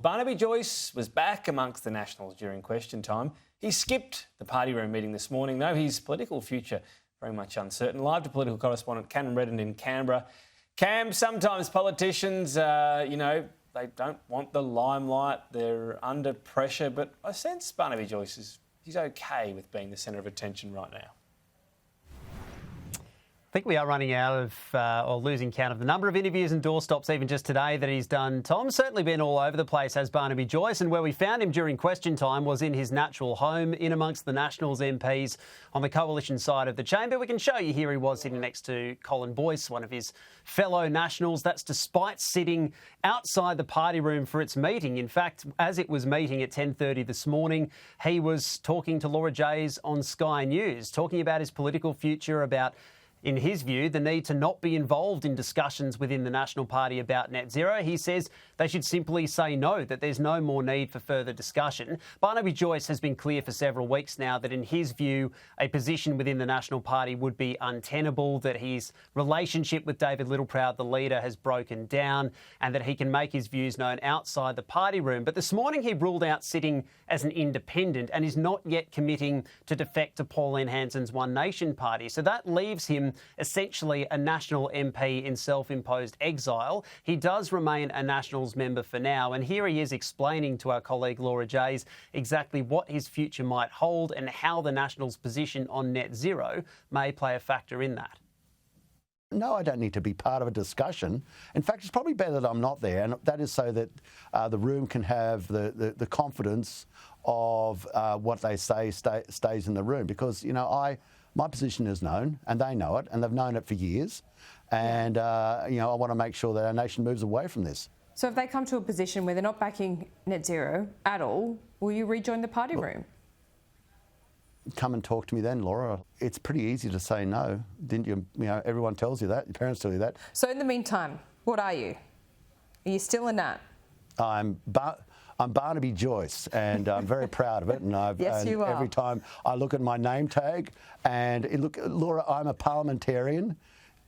Barnaby Joyce was back amongst the Nationals during question time. He skipped the party room meeting this morning, though. His political future very much uncertain. Live to political correspondent Cameron Redden in Canberra. Cam, sometimes politicians, they don't want the limelight. They're under pressure, but I sense Barnaby Joyce he's okay with being the centre of attention right now. I think we are running out of, or losing count of the number of interviews and doorstops even just today that he's done. Tom's certainly been all over the place, has Barnaby Joyce, and where we found him during question time was in his natural home, in amongst the Nationals MPs on the coalition side of the chamber. We can show you here he was sitting next to Colin Boyce, one of his fellow Nationals. That's despite sitting outside the party room for its meeting. In fact, as it was meeting at 10:30 this morning, he was talking to Laura Jays on Sky News, talking about his political future, about, in his view, the need to not be involved in discussions within the National Party about net zero. He says they should simply say no, that there's no more need for further discussion. Barnaby Joyce has been clear for several weeks now that, in his view, a position within the National Party would be untenable, that his relationship with David Littleproud, the leader, has broken down, and that he can make his views known outside the party room. But this morning he ruled out sitting as an independent and is not yet committing to defect to Pauline Hanson's One Nation party. So that leaves him essentially a National MP in self-imposed exile. He does remain a Nationals member for now, and here he is explaining to our colleague Laura Jays exactly what his future might hold and how the Nationals' position on net zero may play a factor in that. No, I don't need to be part of a discussion. In fact, it's probably better that I'm not there, and that is so that the room can have the confidence of what they say stays in the room. Because, my position is known, and they know it, and they've known it for years. And, I want to make sure that our nation moves away from this. So if they come to a position where they're not backing net zero at all, will you rejoin the party room? Come and talk to me then, Laura. It's pretty easy to say no, didn't you? Everyone tells you that. Your parents tell you that. So in the meantime, what are you? Are you still a Nat? I'm Barnaby Joyce, and I'm very proud of it. And Yes, you are. Every time I look at my name tag, and look, Laura, I'm a parliamentarian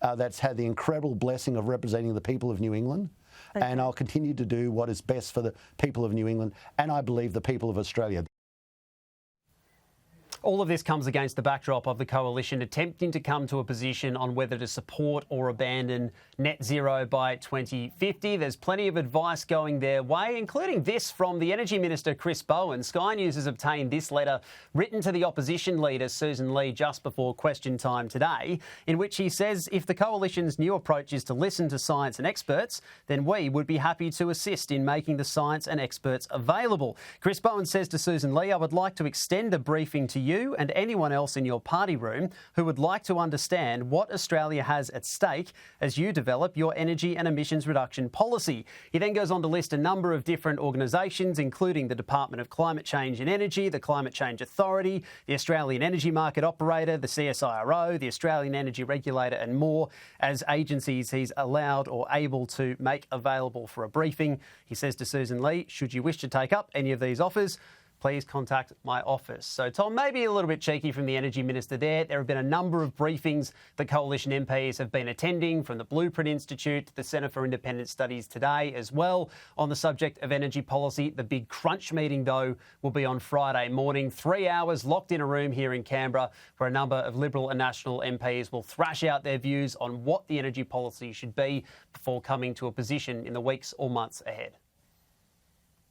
that's had the incredible blessing of representing the people of New England. Okay. And I'll continue to do what is best for the people of New England, and I believe the people of Australia. All of this comes against the backdrop of the coalition attempting to come to a position on whether to support or abandon net zero by 2050. There's plenty of advice going their way, including this from the Energy Minister Chris Bowen. Sky News has obtained this letter written to the Opposition Leader Sussan Ley just before question time today, in which he says if the coalition's new approach is to listen to science and experts, then we would be happy to assist in making the science and experts available. Chris Bowen says to Sussan Ley, I would like to extend a briefing to you and anyone else in your party room who would like to understand what Australia has at stake as you develop your energy and emissions reduction policy. He then goes on to list a number of different organisations, including the Department of Climate Change and Energy, the Climate Change Authority, the Australian Energy Market Operator, the CSIRO, the Australian Energy Regulator and more, as agencies he's allowed or able to make available for a briefing. He says to Sussan Ley, should you wish to take up any of these offers, please contact my office. So, Tom, maybe a little bit cheeky from the Energy Minister there. There have been a number of briefings the Coalition MPs have been attending, from the Blueprint Institute to the Centre for Independent Studies today as well, on the subject of energy policy. The big crunch meeting, though, will be on Friday morning. 3 hours locked in a room here in Canberra where a number of Liberal and National MPs will thrash out their views on what the energy policy should be before coming to a position in the weeks or months ahead.